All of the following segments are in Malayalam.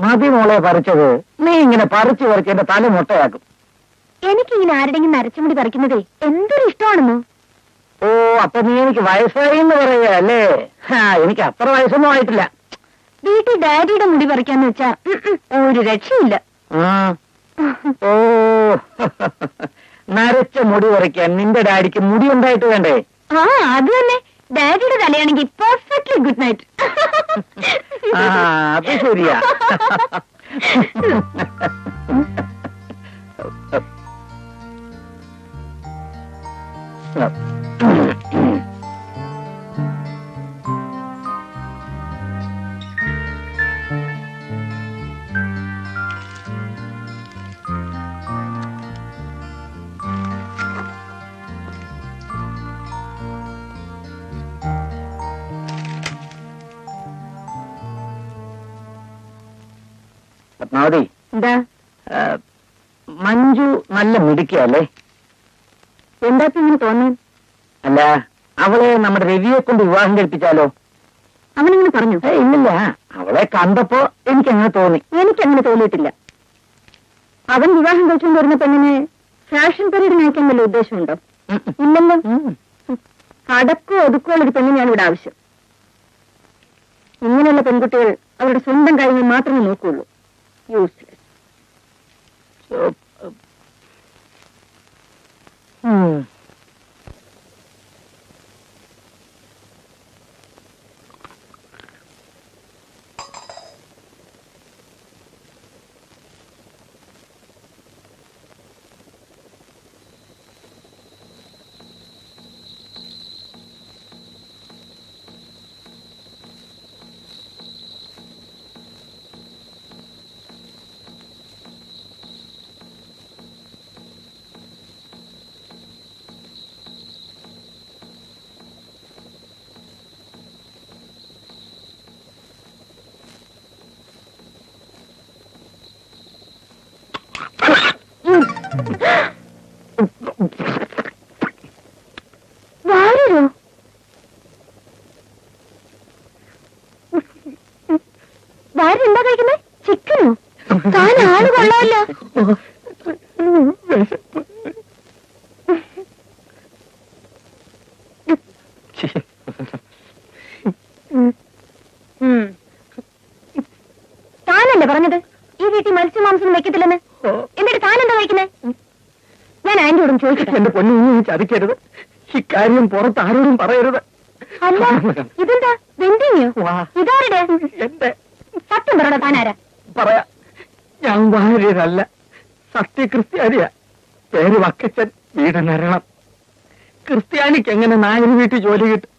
മതി മോളെ പറിച്ചത്. നീ ഇങ്ങനെ പറിച്ചു പറിച്ച് എന്റെ തല മുട്ടയാക്കും. എനിക്കിങ്ങനെ ആരുടെങ്കിലും നരച്ചുമുടി പറിക്കുന്നതേ എന്തൊരു ഇഷ്ടമാണെന്നോ. ഓ, അപ്പൊ നീ എനിക്ക് വയസ്സായി എന്ന് പറയുക അല്ലേ? എനിക്ക് അത്ര വയസ്സൊന്നും ആയിട്ടില്ല. വീട്ടിൽ ഡാഡിയുടെ മുടി പറിക്കാന്ന് വെച്ചാ ഒരു രക്ഷയില്ല. ഓ, നരച്ച മുടി പറിക്കാൻ നിന്റെ ഡാഡിക്ക് മുടി ഉണ്ടായിട്ട് വേണ്ടേ? ആ, അത് തന്നെ. ഡാഡിയുടെ തലയാണെങ്കിൽ പെർഫെക്റ്റ്ലി ഗുഡ് നൈറ്റ്. അത് ശരിയാ. പത്മാവതി, എന്താ മഞ്ജു നല്ല മിടുക്കിയല്ലേ? എന്താ ഇങ്ങനെ തോന്നാൻ? അല്ല, അവളെ നമ്മുടെ രവിയെ കൊണ്ട് വിവാഹം കഴിപ്പിച്ചാലോ? അവനിങ്ങനെ പറഞ്ഞു? ഇല്ലില്ല, അവളെ കണ്ടപ്പോ എനിക്കങ്ങനെ തോന്നി. എനിക്കങ്ങനെ തോന്നിയിട്ടില്ല. അവൻ വിവാഹം കഴിച്ചുകൊണ്ട് വരുന്ന പെണ്ണിനെ ഫാഷൻ പീരീഡിന് അയക്കാൻ വല്ല ഉദ്ദേശമുണ്ടോ? ഇല്ലല്ലോ. അടക്കോ ഒതുക്കോ ഒരു പെണ്ണിനെയാണ് ഇവിടെ ആവശ്യം. ഇങ്ങനെയുള്ള പെൺകുട്ടികൾ അവരുടെ സ്വന്തം കാര്യങ്ങൾ മാത്രമേ നോക്കുകയുള്ളൂ. യൂസ്ലെസ്. വാരെന്താ കഴിക്കുന്നേ? ചിക്കനോ? താൻ ആള് കൊള്ളാമല്ലോ. താനല്ലേ പറഞ്ഞത് ഈ വീട്ടിൽ മത്സ്യമാംസം വെക്കത്തില്ലെന്ന്? എന്നിട്ട് താനെന്താ കഴിക്കുന്നേ? ഞാൻ ആന്റിയോടും ചോദിക്കട്ടെ. എന്റെ പൊന്നു, ചതിക്കരുത്. ഇക്കാര്യം പുറത്ത് ആരോടും പറയരുത്. അല്ല, ഇതെന്താ വെന്തിങ്ങോ? ഇതാരുടെ? എന്റെ. സത്യം പറയണ താനാരാ? പറയാ, ഞാൻ ഭാര്യരല്ല, സത്യക്രിസ്ത്യാനിയാ. പേര് വക്കച്ചൻ, വീട് നരണം. ക്രിസ്ത്യാനിക്ക് എങ്ങനെ നായർ വീട്ടിൽ ജോലി കിട്ടും?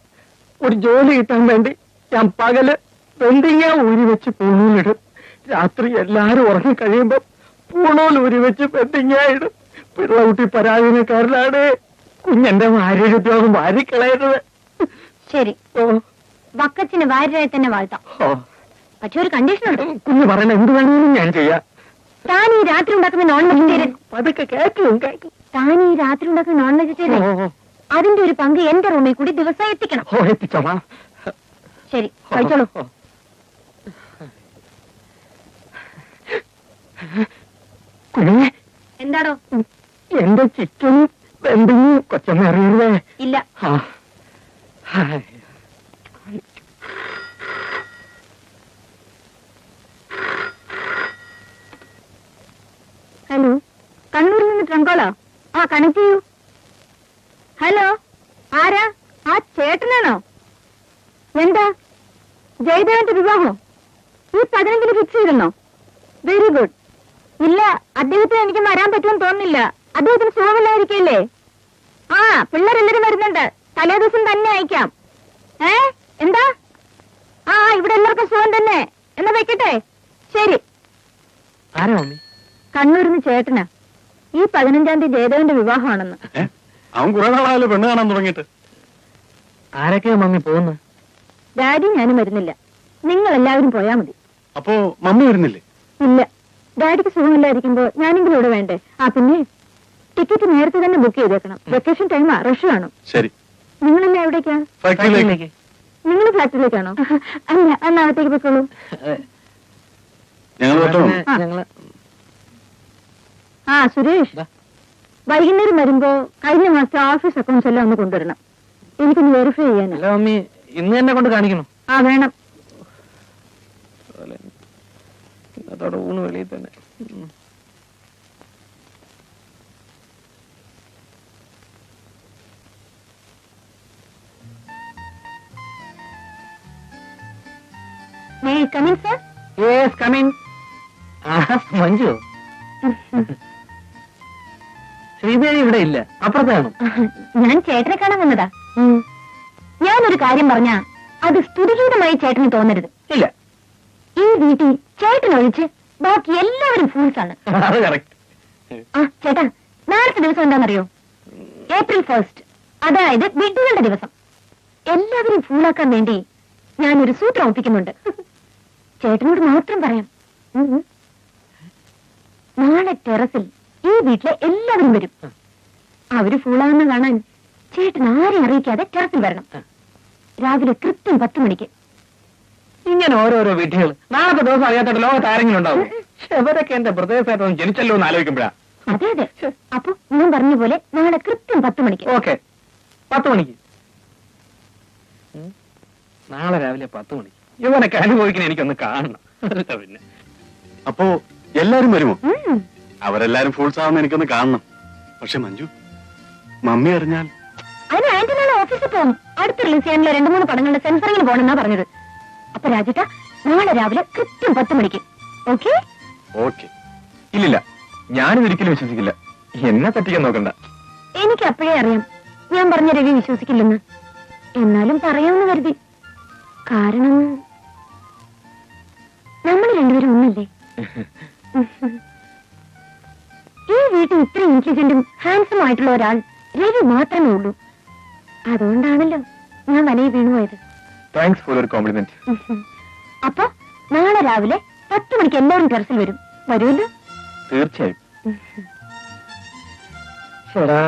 ഒരു ജോലി കിട്ടാൻ വേണ്ടി ഞാൻ പകല് വെന്തിങ്ങ ഊരി വെച്ച് പൂണൂലിടും. രാത്രി എല്ലാരും ഉറങ്ങി കഴിയുമ്പോ പൂണൂൽ ഊരി വെച്ച് വെന്തിങ്ങ ഇടും. പിള്ളകുട്ടി പരാധീനക്കാരനാണ്. കുഞ്ഞെന്റെ ഭാര്യയുടെ ഉദ്യോഗം വാരിക്കളയരുത്. ശരി, വക്കച്ചിന് ഭാര്യയായി തന്നെ വാഴ്ത്താം. പക്ഷെ ഒരു കണ്ടീഷൻ ഉണ്ട്. കുഞ്ഞ് പറയണ എന്ത് വേണമെങ്കിലും ഞാൻ ചെയ്യാം. താൻ ഈ രാത്രി ഉണ്ടാക്കുന്ന നോൺ വെജിറ്റേറിയൻ അതൊക്കെ കേൾക്കും. താൻ ഈ രാത്രി ഉണ്ടാക്കുന്ന നോൺ വെജിറ്റേറിയൻ അതിന്റെ ഒരു പങ്ക് എന്റെ റൂമിൽ കൂടി ദിവസം എത്തിക്കണം. എത്തിച്ചോളാം. ശരി, കഴിച്ചോളൂ. കുഞ്ഞെ, എന്താടോ? എന്റെ ചിക്കൻ എന്തെങ്കിലും കൊച്ചമ്മ അറിയരുതേ. ഇല്ല. ഹലോ, കണ്ണൂരിൽ നിന്ന് ട്രങ്കോളോ? കണക്ട് ചെയ്യൂ. ഹലോ, ആരാ? ആ ചേട്ടനാണോ? എന്താ ജയദേവന്റെ വിവാഹോ? ഈ 15 ഫിക്സ് ചെയ്തിരുന്നോ? Very good. ഇല്ല, അദ്ദേഹത്തിന് എനിക്ക് വരാൻ പറ്റുമെന്ന് തോന്നുന്നില്ല. അദ്ദേഹത്തിന് സുഖമില്ലായിരിക്കല്ലേ? പിള്ളേരെല്ലാരും വരുന്നുണ്ട്. തലേ ദിവസം തന്നെ അയക്കാം. എന്താ? ഇവിടെ എല്ലാവർക്കും സുഖം തന്നെ. എന്നാ വെക്കട്ടെ. ശരി. കണ്ണൂരിന്ന് ചേട്ടനാ. ഈ 15-ാം തീയതി ജയദേവന്റെ വിവാഹമാണെന്ന്. അവൻ കുറെ നാളായാലും പെണ്ണ് കാണാൻ തുടങ്ങിയിട്ട്. ആരൊക്കെയാ മമ്മി പോകുന്നത്? ഡാഡി ഞാനും വരുന്നില്ല. നിങ്ങൾ എല്ലാവരും പോയാ മതി. അപ്പോ മമ്മി വരുന്നില്ലേ? ഇല്ല, ഡാഡിക്ക് സുഖമില്ലായിരിക്കുമ്പോ ഞാനെങ്കിലും ഇവിടെ വേണ്ടേ? പിന്നെ ടിക്കറ്റ് നേരത്തെ തന്നെ ബുക്ക് ചെയ്തേക്കണം. വെക്കേഷൻ ടൈമാ, റഷ് കാണും. ശരി. നിങ്ങളെല്ലാം എവിടേക്കാ? ഫാക്ടറിയിലേക്ക്. നിങ്ങൾ ഫാക്ടറിയിലേക്കാണോ? അല്ല, അന്നകത്തേക്ക് പൊയ്ക്കോളൂ. ഞങ്ങൾ ആ. ഞങ്ങള് ആ സുരേഷ്, ദാ. വൈകുന്നേരം വരുമ്പോ കഴിഞ്ഞ മാസത്തെ ഓഫീസ് അക്കൗണ്ട്സ് എല്ലാം ഒന്ന് കൊണ്ടുവരണം. എനിക്കൊന്ന് വെരിഫൈ ചെയ്യാനാ. അല്ല മമ്മി, ഇന്ന് തന്നെ കൊണ്ട് കാണിക്കണം. ആ വേണം. ഇന്നത്തോടെ ഊണ് വെളിയിൽ തന്നെ. May I come in, sir? Yes, come in. Manju, Sridevi ഇവിടെ ഇല്ല, അപ്പുറത്താണ്. ഞാൻ ചേട്ടനെ കാണാൻ വന്നതാ. ഞാനൊരു കാര്യം പറഞ്ഞാ അത് സ്തുതിഗീതമായി ചേട്ടന് തോന്നരുത്. ഇല്ല, ഈ വീട്ടിൽ ചേട്ടനൊഴിച്ച് ബാക്കി എല്ലാവരും ഫൂൾസ് ആണ്. അത് കറക്റ്റ്. ആ ചേട്ടാ, നാളത്തെ ദിവസം എന്താണെന്നറിയോ? April 1st, അതായത് വിഡ്ഢികളുടെ ദിവസം. എല്ലാവരും ഫൂളാക്കാൻ വേണ്ടി ഞാനൊരു സൂത്രം ഒപ്പിക്കുന്നുണ്ട്. ചേട്ടനോട് മാത്രം പറയാം. നാളെ ടെറസിൽ ഈ വീട്ടിലെ എല്ലാവരും വരും. അവര് ഫൂളാകുന്ന കാണാൻ ചേട്ടൻ ആരെയും അറിയിക്കാതെ ടെറസിൽ വരണം. രാവിലെ കൃത്യം 10 മണിക്ക്. ഇങ്ങനെ ഓരോരോ വിധികൾ നാളത്തെ ദിവസം അറിയാത്ത ലോകത്ത് ആരെങ്കിലും ഉണ്ടാവും. അവരൊക്കെ എന്റെ പ്രദേശമായിട്ടൊന്നും ജനിച്ചല്ലോ എന്ന് ആലോചിക്കുമ്പോഴാ. അതെ അതെ. അപ്പൊ ഞാൻ പറഞ്ഞ പോലെ നാളെ കൃത്യം 10 മണിക്ക്. ഓക്കെ, 10 മണിക്ക്. നാളെ രാവിലെ 10 മണിക്ക്. ഇവനൊക്കെ അനുഭവിക്കുന്ന എനിക്കൊന്ന് കാണണം. പിന്നെ അപ്പോ എല്ലാരും വരുമോ? ഉം. അവരെല്ലാരും ഫുൾസ് ആവുന്ന എനിക്കൊന്ന് കാണണം. പക്ഷെ മഞ്ജു, മമ്മി അറിഞ്ഞാൽ? അതിന് ആന്റി നാളെ ഓഫീസിൽ പോകും. അടുത്ത് റിലീസ് ചെയ്യാനുള്ള 2-3 പടങ്ങളുടെ സെൻസറിങ്ങിന് പോകണമെന്നാ പറഞ്ഞത്. അപ്പൊ രാജേട്ട, നാളെ രാവിലെ കൃത്യം 10 മണിക്ക്. ഓക്കെ? ഓക്കെ. ഇല്ലില്ല, ഞാനിത് ഒരിക്കലും വിശ്വസിക്കില്ല. എന്നെ തട്ടിക്കാൻ നോക്കണ്ട. എനിക്ക് അപ്പോഴേ അറിയാം ഞാൻ പറഞ്ഞ രവി വിശ്വസിക്കില്ലെന്ന്. എന്നാലും പറയാമെന്ന് കരുതി. കാരണം നമ്മൾ രണ്ടുപേരും ഒന്നല്ലേ. ഈ വീട്ടിൽ ഇത്ര ഇന്റലിജന്റും ഹാൻഡ്സം ആയിട്ടുള്ള ഒരാൾ രവി മാത്രമേ ഉള്ളൂ. അതുകൊണ്ടാണല്ലോ ഞാൻ വനയിൽ വീണുപോയത്. Thanks for your compliment. അപ്പൊ നാളെ രാവിലെ 10 മണിക്ക് എല്ലാവരും ടെറസിൽ വരും. വരുമല്ലോ? തീർച്ചയായും. ശരാ,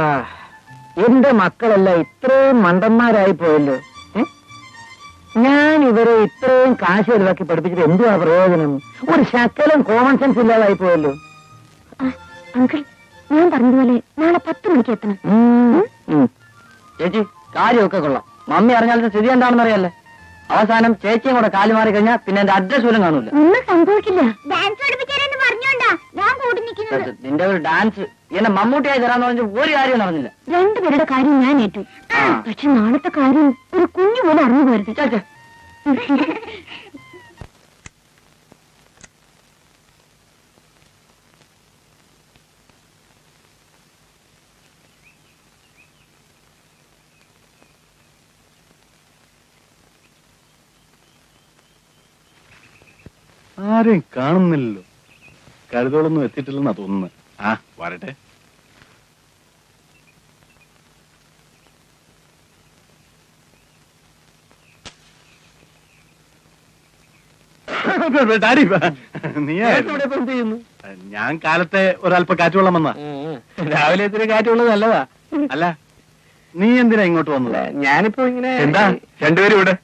എന്റെ മക്കളെല്ലാം ഇത്രയും മണ്ടന്മാരായി പോയല്ലോ. ഞാൻ ഇവരെ ഇത്രയും കാശ് ഒഴിവാക്കി പഠിപ്പിച്ചിട്ട് എന്തുവാ പ്രയോജനം? ഒരു ശകലം കോമൺ സെൻസ് ഇല്ലാതായി പോയല്ലോ. അങ്കിൾ, ഞാൻ പറഞ്ഞതുപോലെ നാളെ 10 മണിക്ക് എത്തണം. ചേച്ചി, കാര്യമൊക്കെ കൊള്ളാം. മമ്മി അറിഞ്ഞാൽ സ്ഥിതി എന്താണെന്ന് അറിയാല്ലേ. അവസാനം ചേച്ചിയും കൂടെ കാലു മാറി കഴിഞ്ഞാൽ പിന്നെ എന്റെ അഡ്രസ് പോലും കാണൂല. ഒന്നും സംഭവിക്കില്ല. ഡാൻസ് പഠിപ്പിക്കാനെന്ന് പറഞ്ഞോണ്ടാ ഞാൻ കൂടി നിൽക്കുന്നത്. നിന്റെ ഒരു ഡാൻസ് എന്നെ മമ്മൂട്ടിയായി തരാന്ന് പറഞ്ഞ ഒരു കാര്യം നടന്നില്ല. രണ്ടുപേരുടെ കാര്യം ഞാൻ ഏറ്റു. പക്ഷെ നാളത്തെ കാര്യം ഒരു കുഞ്ഞു പോലെ അറിഞ്ഞു പോരുത്. ആരെയും കാണുന്നില്ലല്ലോ. കരുതോളൊന്നും എത്തിയിട്ടില്ലെന്നാ തോന്നുന്നത്. ആ, വരട്ടെ. ഡാഡി, നീയായിരുന്നു? ഞാൻ കാലത്തെ ഒരല്പ കാറ്റുവെള്ളം വന്നാ. രാവിലെ ഇത്തിരി കാറ്റുള്ളത് നല്ലതാ. അല്ല, നീ എന്തിനാ ഇങ്ങോട്ട് വന്നത്? ഞാനിപ്പോ ഇങ്ങനെ. എന്താ രണ്ടുപേരും ഇവിടെ?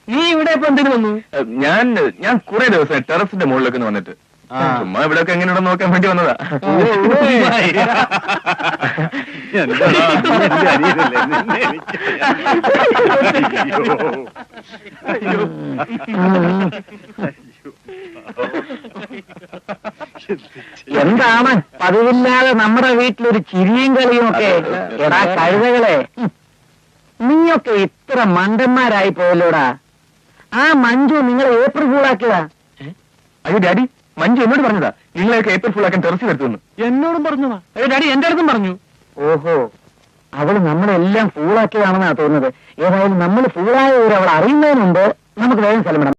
നീ ഇവിടെ ഇപ്പൊ എന്തിനു വന്നു? ഞാൻ കുറെ ദിവസം ടെറസിന്റെ മുകളിലൊക്കെ വന്നിട്ട് ചുമ്മാ ഇവിടെയൊക്കെ എങ്ങനെയുണ്ടെന്ന് നോക്കാൻ വേണ്ടി വന്നതാ. എന്താണ് പതിവില്ലാതെ നമ്മുടെ വീട്ടിലൊരു ചിരിയും കളിയും ഒക്കെ? എടാ കഴുതകളെ, നീയൊക്കെ ഇത്ര മണ്ടന്മാരായി പോയല്ലോടാ. ആ മഞ്ജു നിങ്ങളെ ഏപ്രിൽ ഫൂളാക്കിയതാ. അയ്യോ ഡാഡി, മഞ്ജു എന്നോട് പറഞ്ഞതാ നിങ്ങളെയൊക്കെ ഏപ്രിൽ ഫൂളാക്കാൻ ടെറസിൽ വരുത്തുന്നു. എന്നോടും പറഞ്ഞതാ. അയ്യോ ഡാഡി, എന്റെ അടുത്തും പറഞ്ഞു. ഓഹോ, അവള് നമ്മളെല്ലാം ഫൂളാക്കിയതാണെന്നാ തോന്നുന്നത്. ഏതായാലും നമ്മൾ ഫൂളായ ഒരു അവൾ അറിയുന്നതിന് മുമ്പ് നമുക്ക് വേഗം സ്ഥലം വിടാം.